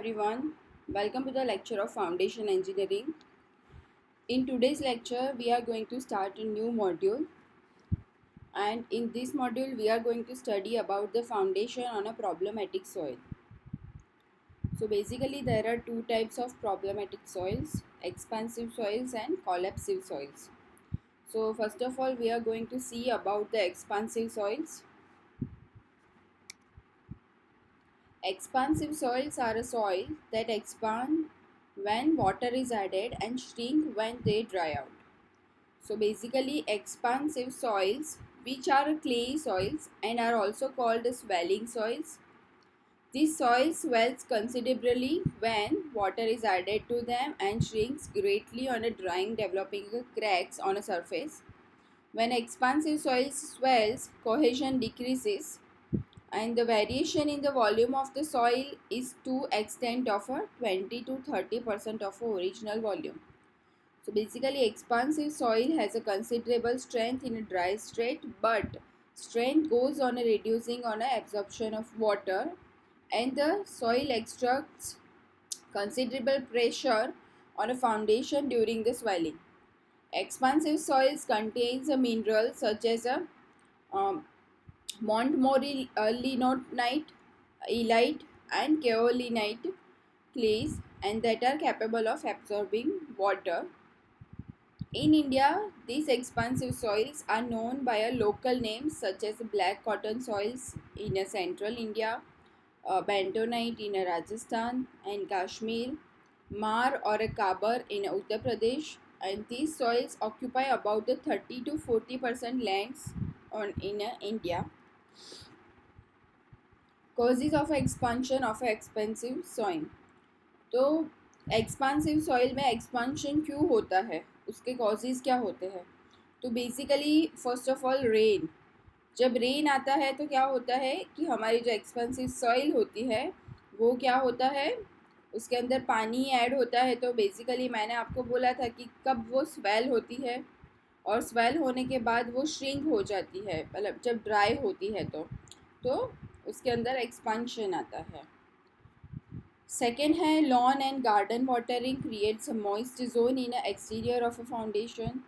everyone, welcome to the lecture of Foundation Engineering. In today's lecture, we are going to start a new module, and in this module, we are going to study about the foundation on a problematic soil. So basically, there are two types of problematic soils: expansive soils and collapsive soils. So first of all, we are going to see about the expansive soils. Expansive soils are a soil that expand when water is added and shrink when they dry out. So basically expansive soils, which are clay soils and are also called swelling soils. These soils swells considerably when water is added to them and shrinks greatly on a drying, developing cracks on a surface. When expansive soils swells, cohesion decreases and the variation in the volume of the soil is to extent of a 20 to 30% of the original volume. So basically expansive soil has a considerable strength in a dry state, but strength goes on a reducing on a absorption of water and the soil exerts considerable pressure on a foundation during the swelling. Expansive soils contains a mineral such as a um, montmorillonite, elite and kaolinite clays and that are capable of absorbing water. In India, these expansive soils are known by a local names such as black cotton soils in central India, bentonite in Rajasthan and Kashmir, Mar or a Kabar in Uttar Pradesh, and these soils occupy about the 30 to 40% lands in India. Causes of expansion of expansive soil. तो expansive soil में expansion क्यों होता है, उसके causes क्या होते हैं? तो basically first of all rain, जब रेन आता है तो क्या होता है कि हमारी जो एक्सपेंसिव सॉइल होती है वो क्या होता है, उसके अंदर पानी ऐड होता है। तो बेसिकली मैंने आपको बोला था कि कब वो स्वेल होती है और स्वेल होने के बाद वो श्रिंक हो जाती है, मतलब जब ड्राई होती है तो उसके अंदर एक्सपांशन आता है। सेकेंड है lawn and garden watering creates a moist zone in exterior of a foundation.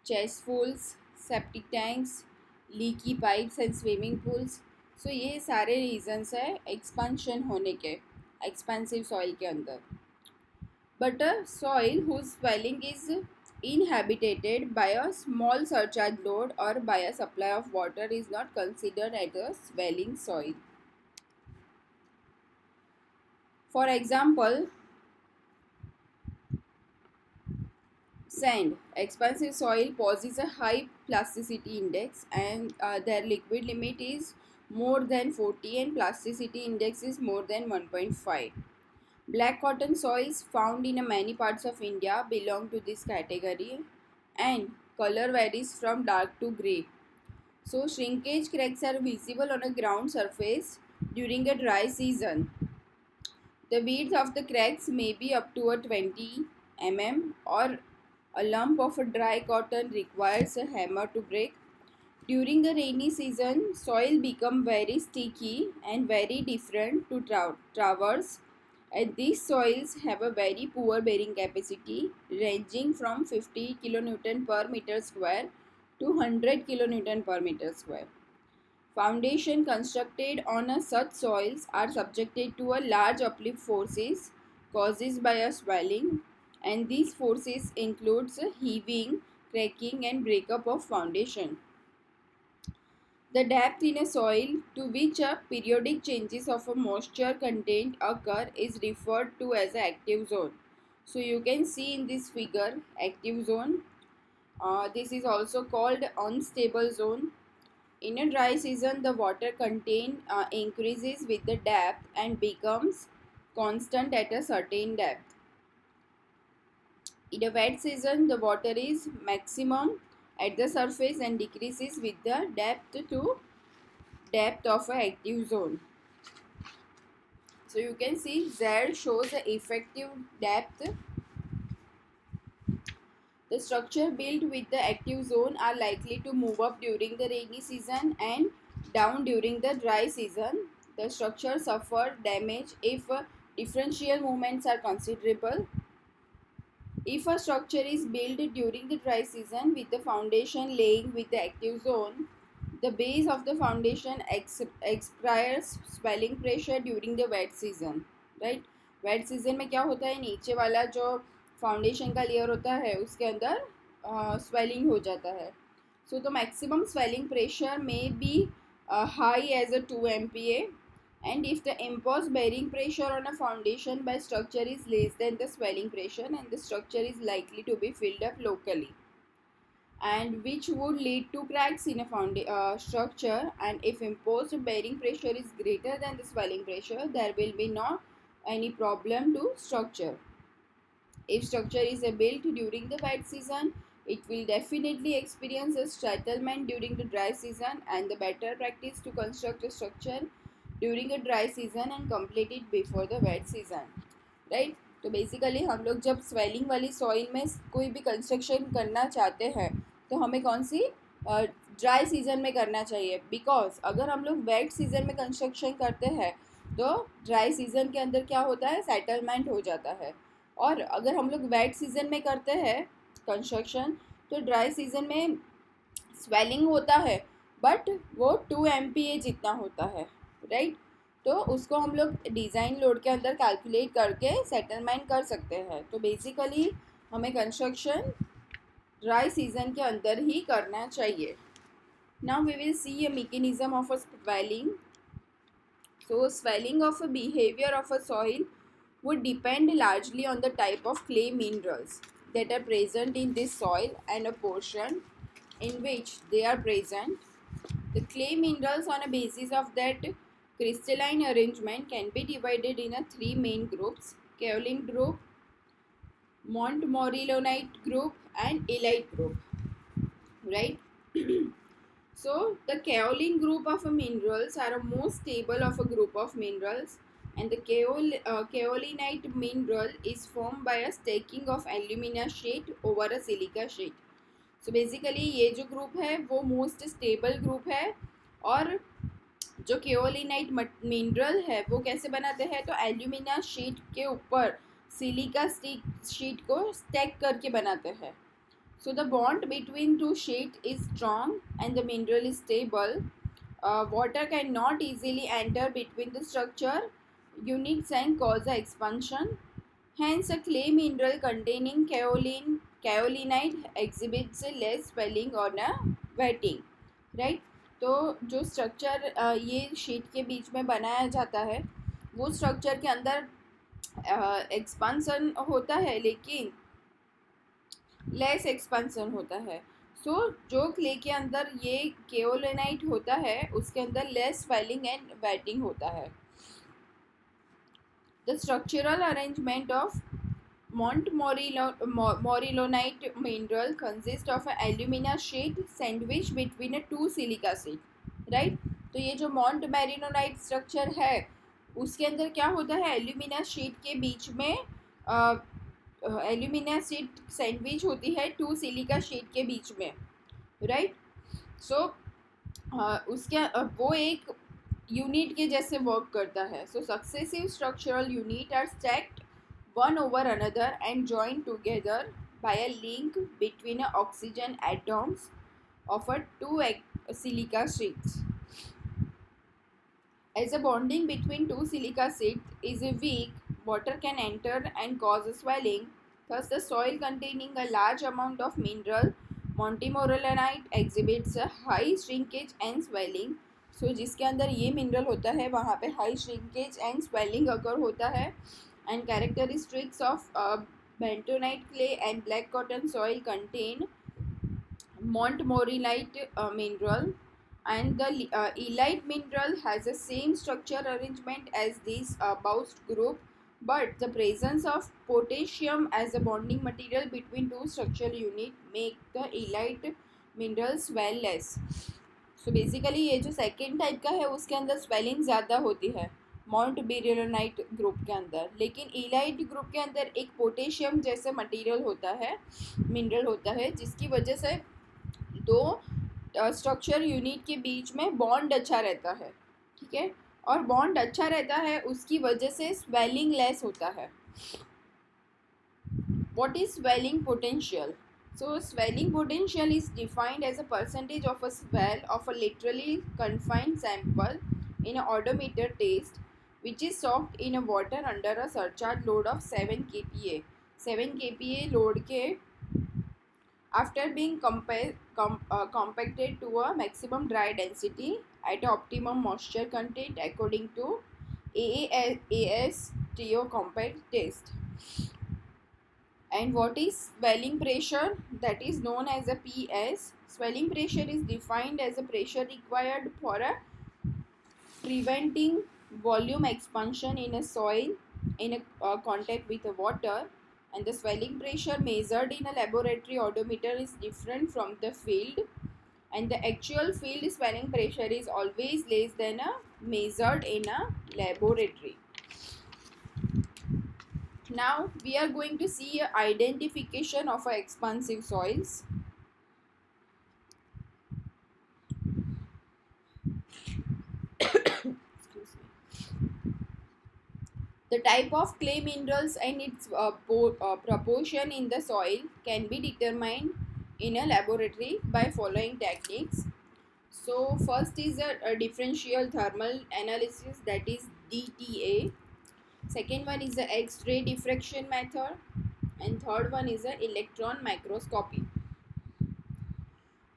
Cesspools, septic tanks, leaky pipes and swimming pools. So ये सारे रीजंस है एक्सपेंशन होने के एक्सपेंसिव सॉइल के अंदर। But a soil whose swelling is inhabited by a small surcharge load or by a supply of water is not considered as a swelling soil. For example, sand. Expansive soil possesses a high plasticity index and their liquid limit is more than 40 and plasticity index is more than 1.5. Black cotton soils found in many parts of India belong to this category and color varies from dark to grey. So shrinkage cracks are visible on a ground surface during a dry season. The width of the cracks may be up to a 20 mm or a lump of a dry cotton requires a hammer to break. During the rainy season, soil become very sticky and very different to traverse, and these soils have a very poor bearing capacity ranging from 50 kilonewton per meter square to 100 kilonewton per meter square. Foundation constructed on such soils are subjected to a large uplift forces caused by a swelling, and these forces includes heaving, cracking and breakup of foundation. The depth in a soil to which a periodic changes of a moisture content occur is referred to as an active zone. So you can see in this figure active zone. This is also called unstable zone. In a dry season, the water content increases with the depth and becomes constant at a certain depth. In a wet season, the water is maximum at the surface and decreases with the depth of an active zone. So you can see Z shows the effective depth. The structure built with the active zone are likely to move up during the rainy season and down during the dry season. The structure suffer damage if differential movements are considerable. If a structure is built during the dry season with the foundation laying with the active zone, the base of the foundation experiences swelling pressure during the wet season. Right? Wet season में क्या होता है, नीचे वाला जो foundation का layer होता है उसके अंदर swelling हो जाता है. So the maximum swelling pressure may be high as a 2 MPa, and if the imposed bearing pressure on a foundation by structure is less than the swelling pressure, and the structure is likely to be filled up locally, and which would lead to cracks in a structure. And if imposed bearing pressure is greater than the swelling pressure, there will be no any problem to structure. If structure is built during the wet season, it will definitely experience a settlement during the dry season, and the better practice to construct a structure during a dry season and complete it before the wet season. Right? तो basically हम लोग जब swelling वाली soil में कोई भी construction करना चाहते हैं तो हमें कौन सी ड्राई सीजन में करना चाहिए, बिकॉज अगर हम लोग वेट सीजन में कंस्ट्रक्शन करते हैं तो ड्राई सीजन के अंदर क्या होता है, सेटलमेंट हो जाता है. और अगर हम लोग वेट सीजन में करते हैं कंस्ट्रक्शन तो ड्राई सीजन में स्वेलिंग होता है बट वो 2 MPa जितना होता है. राइट? तो उसको हम लोग डिज़ाइन लोड के अंदर कैलकुलेट करके सेटलमेंट कर सकते हैं. तो बेसिकली हमें कंस्ट्रक्शन ड्राई सीजन के अंदर ही करना चाहिए. Now we will see a mechanism of a swelling. So swelling of a behaviour of a soil would depend largely on the type of clay minerals that are present in this soil and a portion in which they are present. The clay minerals on a basis of that crystalline arrangement can be divided in a 3 main groups: kaolin group, montmorillonite group, and illite group. Right? So the kaolin group of minerals are a most stable of a group of minerals, and the kaolinite mineral is formed by a stacking of alumina sheet over a silica sheet. So basically ये जो group है वो most stable group है. और जो केओलिनाइट mineral है वो कैसे बनाते हैं, तो एल्यूमिना शीट के ऊपर सिलिका शीट को स्टैक करके बनाते हैं. So the bond between two sheets is strong and the mineral is stable. Water cannot easily enter between the structure units and cause expansion. Hence, a clay mineral containing kaolinite exhibits less swelling on a wetting. Right? तो जो structure ये sheet के बीच में बनाया जाता है वो structure के अंदर एक्सपांसन होता है लेकिन लेस एक्सपांसन होता है. सो जो क्ले के अंदर ये केओलिनाइट होता है उसके अंदर लेस स्वेलिंग एंड वेटिंग होता है. The structural arrangement of montmorillonite mineral consists of an alumina sheet sandwiched between a 2 silica sheet. Right? तो ये जो montmorillonite structure है उसके अंदर क्या होता है, एल्यूमिना शीट के बीच में एल्यूमिना शीट सैंडविच होती है 2 सिलिका शीट के बीच में. राइट? सो उसके वो एक यूनिट के जैसे वर्क करता है. So successive structural unit are stacked one over another and joined together by a link between oxygen atoms of a 2 silica sheets. As the bonding between 2 silica sheets is weak, water can enter and cause swelling. Thus, the soil containing a large amount of mineral montmorillonite exhibits a high shrinkage and swelling. So, जिसके अंदर ये mineral होता है वहाँ पे high shrinkage and swelling अकर होता है. And characteristics of bentonite clay and black cotton soil contain montmorillonite mineral, and the illite mineral has the same structure arrangement as this Baust group, but the presence of potassium as a bonding material between two structural units make the illite mineral swell less. So basically ये जो second type का है उसके अंदर swelling ज़्यादा होती है montmorillonite group के अंदर, लेकिन इलाइट ग्रुप के अंदर एक पोटेशियम जैसे मटेरियल होता है, मिनरल होता है, जिसकी वजह से दो स्ट्रक्चर यूनिट के बीच में बॉन्ड अच्छा रहता है. ठीक है? और बॉन्ड अच्छा रहता है, उसकी वजह से स्वेलिंग लेस होता है. What is swelling potential? So, swelling potential is defined as a percentage of a swell of a literally confined sample in a odometer test which is soaked in a water under a surcharge load of 7 kPa. 7 kPa load के after being compacted to a maximum dry density at optimum moisture content according to AAS-TO compact test. And what is swelling pressure? That is known as a PS. Swelling pressure is defined as a pressure required for a preventing volume expansion in a soil in a contact with the water, and the swelling pressure measured in a laboratory odometer is different from the field, and the actual field swelling pressure is always less than a measured in a laboratory. Now we are going to see a identification of expansive soils. Excuse me. The type of clay minerals and its proportion in the soil can be determined in a laboratory by following techniques. So first is a differential thermal analysis, that is DTA. Second one is the X-ray diffraction method, and third one is the electron microscopy.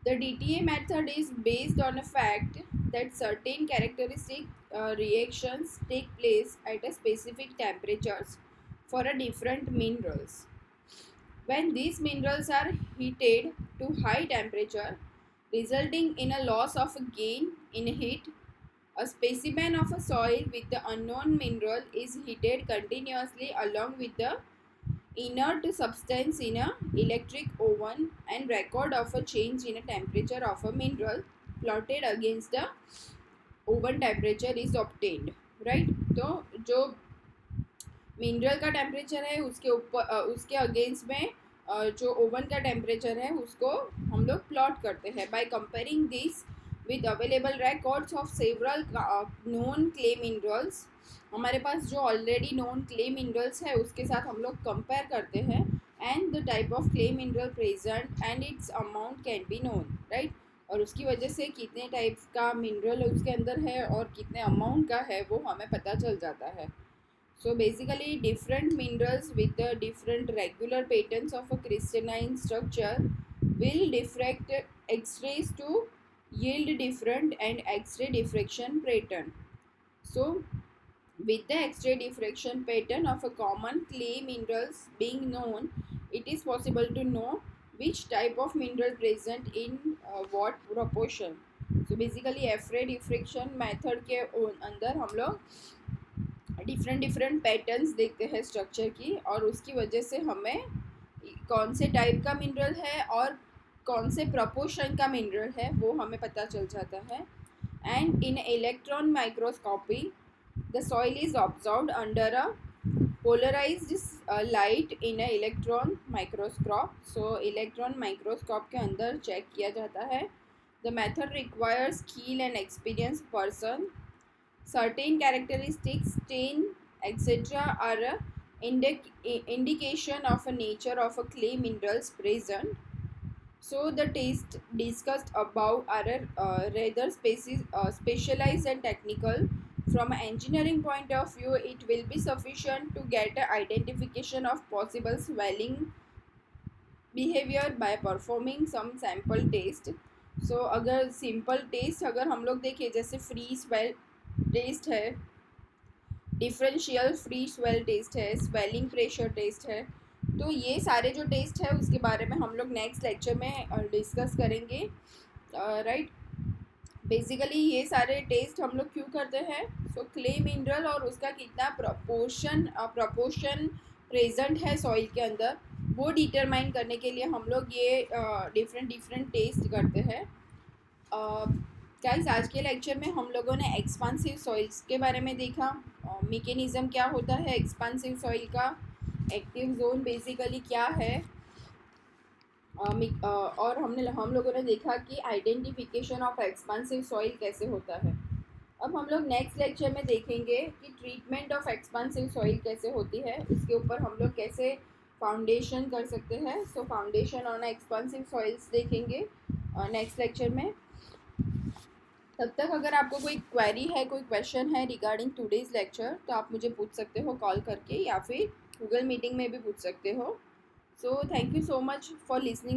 The DTA method is based on a fact that certain characteristic reactions take place at a specific temperatures for a different minerals. When these minerals are heated to high temperature, resulting in a loss of a gain in heat, a specimen of a soil with the unknown mineral is heated continuously along with the inert substance in a electric oven, and record of a change in a temperature of a mineral plotted against the oven temperature is obtained. Right. तो जो mineral का temperature है उसके ऊपर उसके against में जो oven का टेम्परेचर है उसको हम लोग प्लॉट करते हैं by comparing this with available records of several known clay minerals. हमारे पास जो ऑलरेडी नोन क्ले मिनरल्स है उसके साथ हम लोग कंपेयर करते हैं, and the type of clay mineral present and it's amount can be known. Right. और उसकी वजह से कितने टाइप का मिनरल उसके अंदर है और कितने अमाउंट का है वो हमें पता चल जाता है. So basically different minerals with the different regular patterns of a crystalline structure will diffract X-rays to yield different and X-ray diffraction pattern. So with the X-ray diffraction pattern of a common clay minerals being known, it is possible to know which type of mineral present in what proportion. So basically X-ray diffraction method के अंदर हम लोग different patterns देखते हैं structure की, और उसकी वजह से हमें कौन से टाइप का मिनरल है और कौन से प्रपोर्शन का मिनरल है वो हमें पता चल जाता है. And in electron microscopy the soil is observed under a polarised light in a electron microscope. So electron microscope के अंदर चेक किया जाता है. The method requires skill and experience person. Certain characteristics, stain, etc. are a indication of a nature of a clay minerals present. So the tests discussed above are rather specialized and technical. From an engineering point of view, it will be sufficient to get an identification of possible swelling behavior by performing some sample test. So अगर simple test अगर हम लोग देखें जैसे free swell test है, differential free swell test है, swelling pressure test है, तो ये सारे जो टेस्ट है उसके बारे में हम लोग नेक्स्ट लेक्चर में डिस्कस करेंगे. राइट. बेसिकली ये सारे टेस्ट हम लोग क्यों करते हैं? सो क्ले मिनरल और उसका कितना प्रपोर्शन प्रेजेंट है सॉइल के अंदर वो डिटरमाइन करने के लिए हम लोग ये डिफरेंट टेस्ट करते हैं. गाइस आज के लेक्चर में हम लोगों ने एक्सपांसिव सॉइल्स के बारे में देखा. मैकेनिज्म क्या होता है एक्सपांसिव सॉइल का, एक्टिव जोन बेसिकली क्या है, और हम लोगों ने देखा कि आइडेंटिफिकेशन ऑफ एक्सपांसिव सॉइल कैसे होता है. अब हम लोग नेक्स्ट लेक्चर में देखेंगे कि ट्रीटमेंट ऑफ एक्सपांसिव सॉइल कैसे होती है, इसके ऊपर हम लोग कैसे फाउंडेशन कर सकते हैं। सो फाउंडेशन ऑन एक्सपांसिव सॉइल्स देखेंगे नेक्स्ट लेक्चर में। तब तक अगर आपको कोई क्वेरी है, कोई क्वेश्चन है रिगार्डिंग टुडेज लेक्चर, तो आप मुझे पूछ सकते हो कॉल करके, या फिर गूगल मीटिंग में भी पूछ सकते हो। So thank you so much for listening.